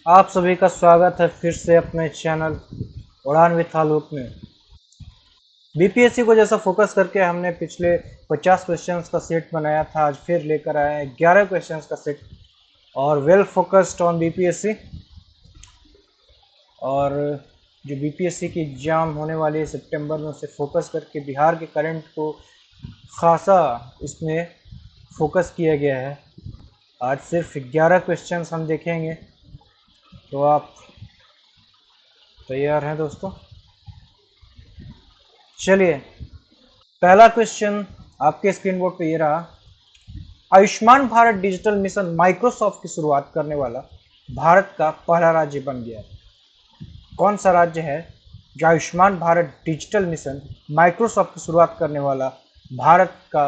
आप सभी का स्वागत है फिर से अपने चैनल उड़ान विथ आलोक में। बीपीएससी को जैसा फोकस करके हमने पिछले 50 क्वेश्चंस का सेट बनाया था, आज फिर लेकर आए हैं 11 क्वेश्चंस का सेट और वेल फोकस्ड ऑन बीपीएससी। और जो बीपीएससी की एग्ज़ाम होने वाली है सितंबर में, उसे फोकस करके बिहार के करंट को खासा इसमें फोकस किया गया है। आज सिर्फ 11 क्वेश्चंस हम देखेंगे, तो आप तैयार हैं दोस्तों? चलिए, पहला क्वेश्चन आपके स्क्रीन बोर्ड पे ये रहा। Ayushman Bharat digital mission Microsoft की शुरुआत करने वाला भारत का पहला राज्य बन गया है। कौन सा राज्य है जो Ayushman Bharat digital mission Microsoft की शुरुआत करने वाला भारत का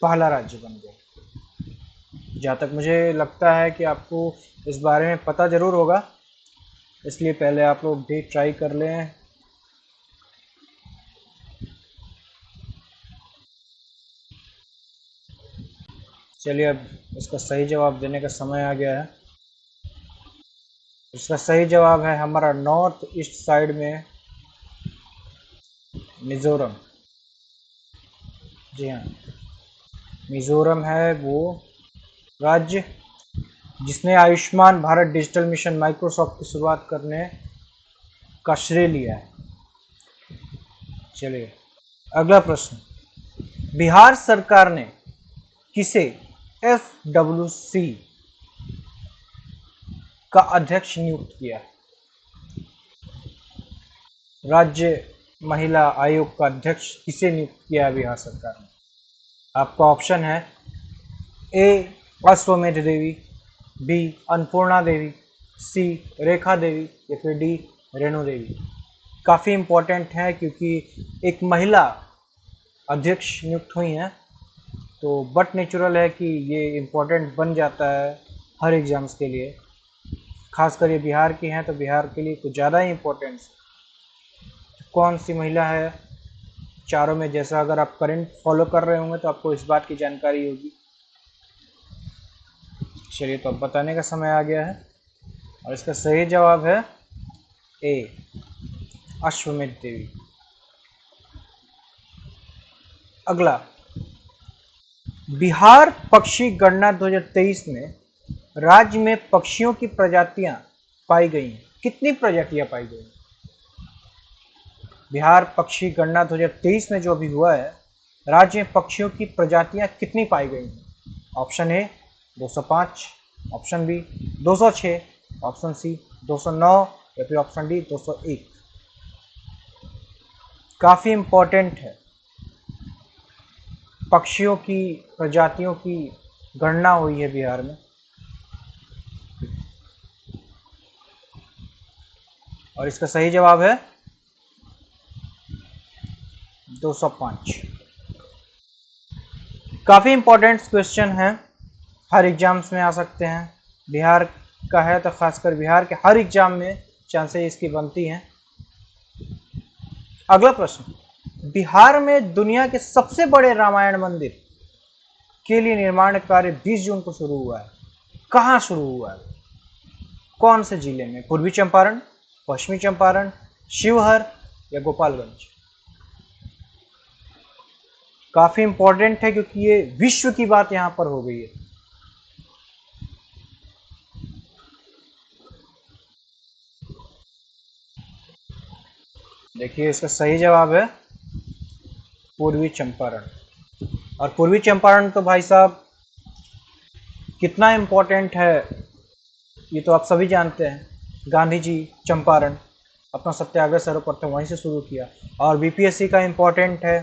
पहला राज्य बन गया? जहाँ तक मुझे लगता है कि आपको इस बारे में पता ज़रूर होगा, इसलिए पहले आप लोग भी ट्राई कर लें। चलिए, अब इसका सही जवाब देने का समय आ गया है। इसका सही जवाब है हमारा नॉर्थ ईस्ट साइड में मिजोरम। जी हाँ, मिजोरम है वो राज्य जिसने Ayushman Bharat digital mission Microsoft की शुरुआत करने का श्रेय लिया है। चलिए, अगला प्रश्न। बिहार सरकार ने किसे FWC का अध्यक्ष नियुक्त किया? राज्य महिला आयोग का अध्यक्ष किसे नियुक्त किया है बिहार सरकार ने? आपका ऑप्शन है ए अश्वमेध देवी, बी अन्नपूर्णा देवी, सी रेखा देवी या फिर डी रेणु देवी। काफ़ी इम्पोर्टेंट है क्योंकि एक महिला अध्यक्ष नियुक्त हुई हैं, तो बट नेचुरल है कि ये इम्पोर्टेंट बन जाता है हर एग्ज़ाम्स के लिए। खासकर ये बिहार की हैं तो बिहार के लिए कुछ ज़्यादा ही इम्पोर्टेंस। कौन सी महिला है चारों में? जैसा अगर आप करंट फॉलो कर रहे होंगे तो आपको इस बात की जानकारी होगी। चलिए, तो अब बताने का समय आ गया है और इसका सही जवाब है ए अश्वमेध देवी। अगला, बिहार पक्षी गणना 2023 में राज्य में पक्षियों की प्रजातियां पाई गई हैं। कितनी प्रजातियां पाई गई? बिहार पक्षी गणना 2023 में जो अभी हुआ है, राज्य में पक्षियों की प्रजातियां कितनी पाई गई हैं? Option A 205, option B 206, option C 209 या फिर ऑप्शन डी 201। काफ़ी इंपॉर्टेंट है। पक्षियों की प्रजातियों की गणना हुई है बिहार में और इसका सही जवाब है 205। काफ़ी इंपॉर्टेंट क्वेश्चन है, हर एग्जाम्स में आ सकते हैं। बिहार का है तो खासकर बिहार के हर एग्जाम में चांसेस इसकी बनती हैं। अगला प्रश्न, बिहार में दुनिया के सबसे बड़े रामायण मंदिर के लिए निर्माण कार्य 20 जून को शुरू हुआ है। कहाँ शुरू हुआ है? कौन से जिले में? पूर्वी चंपारण, पश्चिमी चंपारण, शिवहर या गोपालगंज? काफी इंपॉर्टेंट है क्योंकि ये विश्व की बात यहां पर हो गई है। देखिए, इसका सही जवाब है पूर्वी चंपारण। और पूर्वी चंपारण तो भाई साहब कितना इंपॉर्टेंट है ये तो आप सभी जानते हैं। गांधी जी चंपारण अपना सत्याग्रह सर्वप्रथम वहीं से शुरू किया और बीपीएससी का इंपॉर्टेंट है।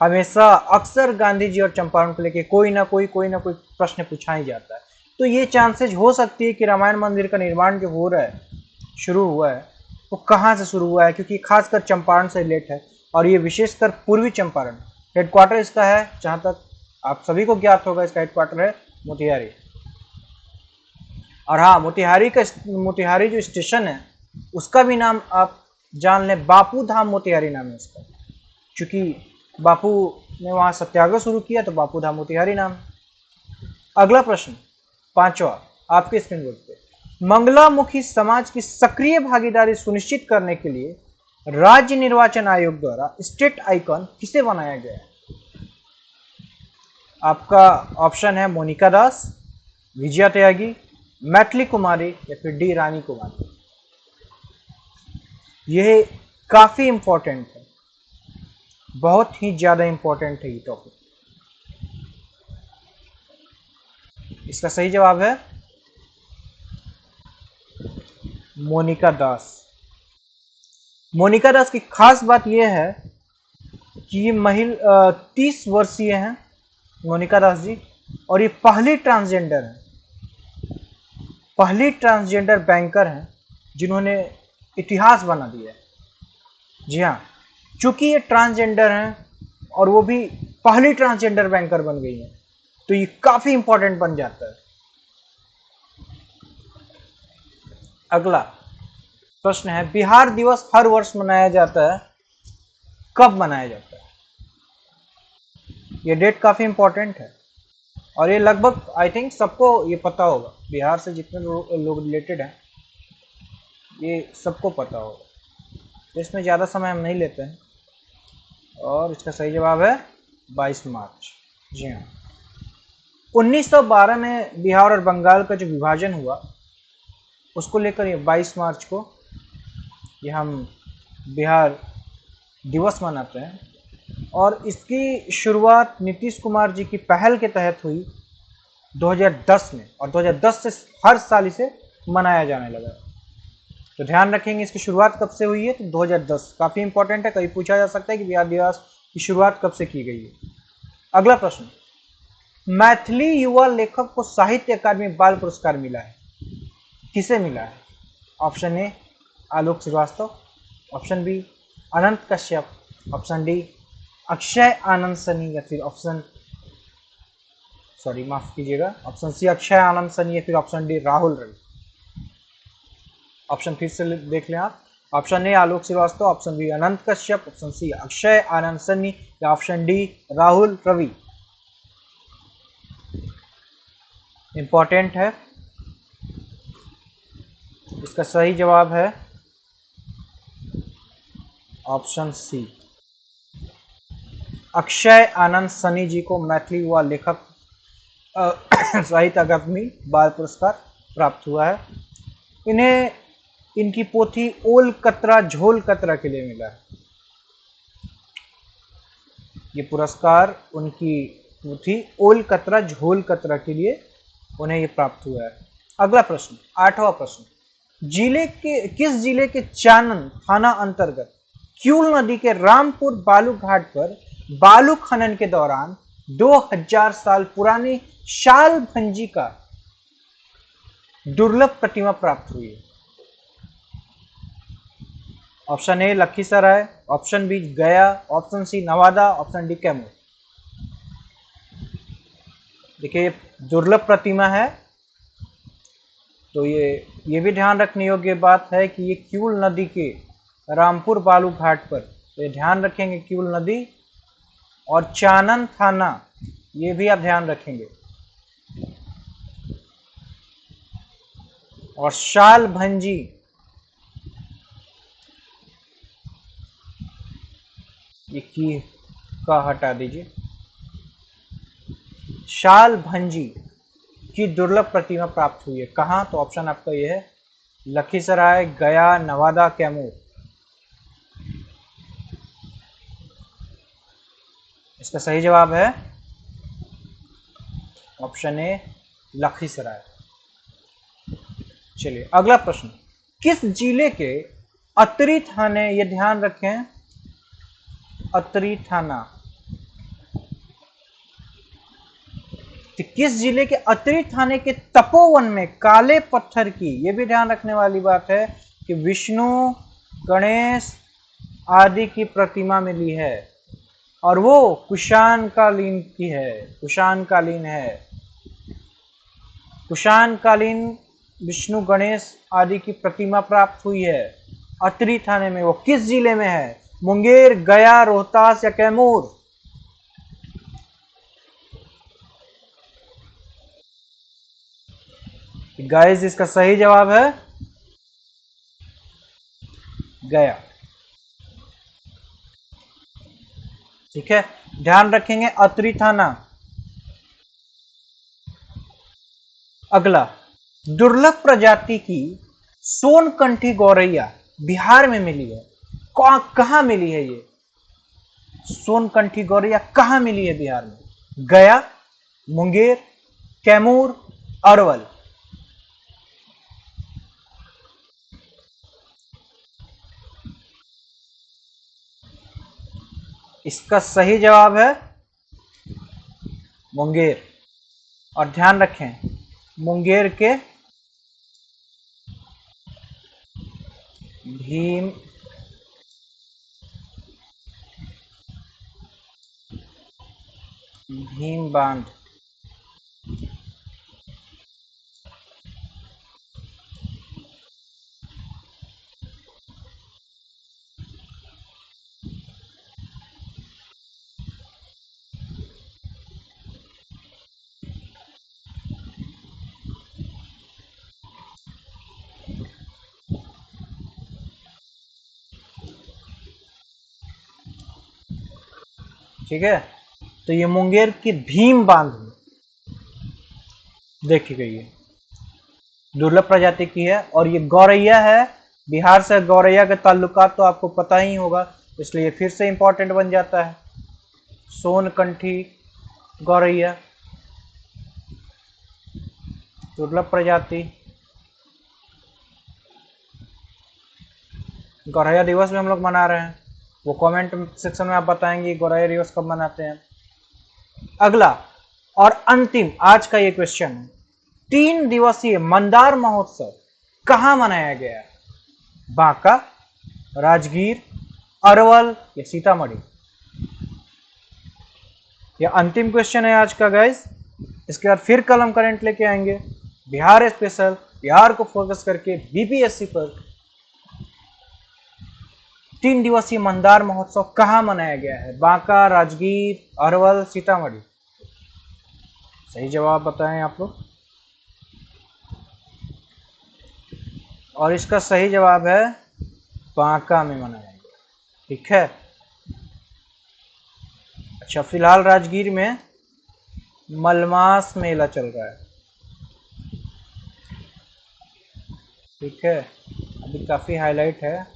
हमेशा अक्सर गांधी जी और चंपारण को लेके कोई ना कोई प्रश्न पूछा ही जाता है। तो ये चांसेस हो सकती है कि रामायण मंदिर का निर्माण जो हो रहा है, शुरू हुआ है, वो कहाँ से शुरू हुआ है, क्योंकि खासकर चंपारण से रिलेट है और ये विशेषकर पूर्वी चंपारण। हेडक्वार्टर इसका है, जहाँ तक आप सभी को ज्ञात होगा, इसका हेडक्वार्टर है मोतिहारी। और हाँ, मोतिहारी जो स्टेशन है उसका भी नाम आप जान लें, बापू धाम मोतिहारी नाम है इसका। चूंकि बापू ने वहां सत्याग्रह शुरू किया तो बापू धाम मोतिहारी नाम। अगला प्रश्न, पांचवा, आपके स्क्रीन बोर्ड पे। मंगलामुखी समाज की सक्रिय भागीदारी सुनिश्चित करने के लिए राज्य निर्वाचन आयोग द्वारा स्टेट आइकॉन किसे बनाया गया है? आपका ऑप्शन है मोनिका दास, विजया त्यागी, मैथिली कुमारी या फिर डी रानी कुमारी। यह काफी इंपॉर्टेंट है, बहुत ही ज्यादा इंपॉर्टेंट है ये टॉपिक। इसका सही जवाब है मोनिका दास। मोनिका दास की खास बात यह है कि ये महिला 30 वर्षीय हैं मोनिका दास जी, और ये पहली ट्रांसजेंडर है, पहली ट्रांसजेंडर बैंकर हैं जिन्होंने इतिहास बना दिया है। जी हाँ, चूंकि ये ट्रांसजेंडर हैं और वो भी पहली ट्रांसजेंडर बैंकर बन गई हैं, तो ये काफी इंपॉर्टेंट बन जाता है। अगला प्रश्न है, बिहार दिवस हर वर्ष मनाया जाता है, कब मनाया जाता है? ये डेट काफी इंपॉर्टेंट है और ये लगभग आई थिंक सबको ये पता होगा, बिहार से जितने लोग रिलेटेड हैं ये सबको पता होगा, तो इसमें ज़्यादा समय हम नहीं लेते हैं। और इसका सही जवाब है 22 मार्च। जी हाँ, 1912 में बिहार और बंगाल का जो विभाजन हुआ उसको लेकर ये 22 मार्च को ये हम बिहार दिवस मनाते हैं, और इसकी शुरुआत नीतीश कुमार जी की पहल के तहत हुई 2010 में, और 2010 से हर साल इसे मनाया जाने लगा। तो ध्यान रखेंगे इसकी शुरुआत कब से हुई है, तो 2010। काफी इंपॉर्टेंट है, कभी पूछा जा सकता है कि बिहार दिवस की शुरुआत कब से की गई है। अगला प्रश्न, मैथिली युवा लेखक को साहित्य अकादमी बाल पुरस्कार मिला है, किसे मिला है? Option A Alok Srivastava, option B Anant Kashyap, option D Akshay Anand Sunny, या फिर माफ कीजिएगा, ऑप्शन सी अक्षय आनंद सनी, या फिर option D Rahul Ravi. Option फिर से देख लें आप, option A Alok Srivastava, option B Anant Kashyap, option C Akshay Anand Sunny, या option D Rahul Ravi. Important है, इसका सही जवाब है ऑप्शन सी, अक्षय आनंद सनी जी को मैथिली युवा लेखक साहित्य अकादमी बाल पुरस्कार प्राप्त हुआ है। इन्हें इनकी पोथी ओल कतरा झोल कतरा के लिए मिला है। ये पुरस्कार उनकी पोथी ओल कतरा झोल कतरा के लिए उन्हें ये प्राप्त हुआ है। अगला प्रश्न, 8वां प्रश्न, किस जिले के चानन थाना अंतर्गत क्यूल नदी के रामपुर बालू घाट पर बालू खनन के दौरान 2000 साल पुरानी शाल भंजी का दुर्लभ प्रतिमा प्राप्त हुई है? Option A Lakhisarai, option B Gaya, option C Nawada, option D Kaimur. देखिए दुर्लभ प्रतिमा है, तो ये भी ध्यान रखने योग्य बात है कि ये क्यूल नदी के रामपुर बालू घाट पर, तो ये ध्यान रखेंगे क्यूल नदी, और चानन थाना ये भी आप ध्यान रखेंगे, और शाल भंजी ये की का हटा दीजिए, शाल भंजी की दुर्लभ प्रतिमा प्राप्त हुई है। कहां? तो ऑप्शन आपका ये है लखीसराय, गया, नवादा, कैमूर। इसका सही जवाब है ऑप्शन ए लखीसराय। चलिए अगला प्रश्न, किस जिले के अतरी थाने, ये ध्यान रखें अतरी थाना, तो किस जिले के अतरी थाने के तपोवन में काले पत्थर की, ये भी ध्यान रखने वाली बात है कि विष्णु गणेश आदि की प्रतिमा मिली है, और वो कुषाण कालीन की है, कुषाण कालीन है। कुषाण कालीन विष्णु गणेश आदि की प्रतिमा प्राप्त हुई है अतरी थाने में, वो किस जिले में है? मुंगेर, गया, रोहतास या कैमूर? गाइस इसका सही जवाब है गया। ठीक है, ध्यान रखेंगे अतरी थाना। अगला, दुर्लभ प्रजाति की सोनकंठी गौरैया बिहार में मिली है, कहां मिली है ये सोनकंठी गौरैया कहां मिली है बिहार में? गया, मुंगेर, कैमूर, अरवल। इसका सही जवाब है मुंगेर। और ध्यान रखें मुंगेर के भीम भीम बांध। ठीक है, तो ये मुंगेर की भीम बांध देखी गई है, दुर्लभ प्रजाति की है और ये गौरैया है। बिहार से गौरैया के ताल्लुकात तो आपको पता ही होगा, इसलिए फिर से इंपॉर्टेंट बन जाता है सोनकंठी गौरैया, दुर्लभ प्रजाति। गौरैया दिवस भी हम लोग मना रहे हैं, वो कमेंट सेक्शन में आप बताएंगे गौरैया दिवस कब मनाते हैं। अगला और अंतिम आज का ये क्वेश्चन है, 3 दिवसीय मंदार महोत्सव कहां मनाया गया? बांका, राजगीर, अरवल या सीतामढ़ी? यह अंतिम क्वेश्चन है आज का गाइस। इसके बाद फिर कल हम करंट लेके आएंगे बिहार स्पेशल, बिहार को फोकस करके बीपीएससी पर। 3 दिवसीय मंदार महोत्सव कहां मनाया गया है? बांका, राजगीर, अरवल, सीतामढ़ी? सही जवाब बताएं आप लोग। और इसका सही जवाब है बांका में मनाया गया। ठीक है, अच्छा फिलहाल राजगीर में मलमास मेला चल रहा है। ठीक है, अभी काफी हाईलाइट है।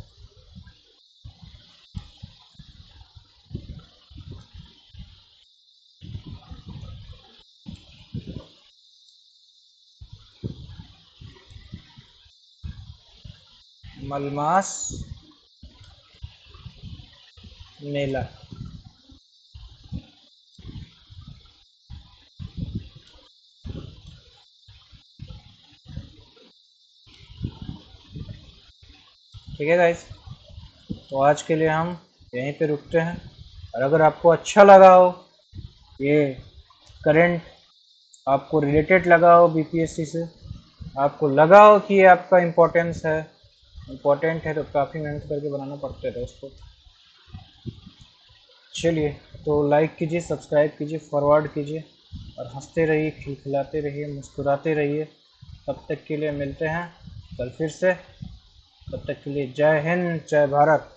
मलमास मेला। ठीक है गाइस, तो आज के लिए हम यहीं पे रुकते हैं। और अगर आपको अच्छा लगा हो ये करंट, आपको रिलेटेड लगा हो बीपीएससी से, आपको लगा हो कि ये आपका इम्पोर्टेंट है तो काफ़ी मेहनत करके बनाना पड़ता है दोस्तों। चलिए, तो लाइक कीजिए, सब्सक्राइब कीजिए, फॉरवर्ड कीजिए और हंसते रहिए, खिलखिलाते रहिए, मुस्कुराते रहिए। तब तक के लिए मिलते हैं कल फिर से। तब तक के लिए जय हिंद, जय भारत।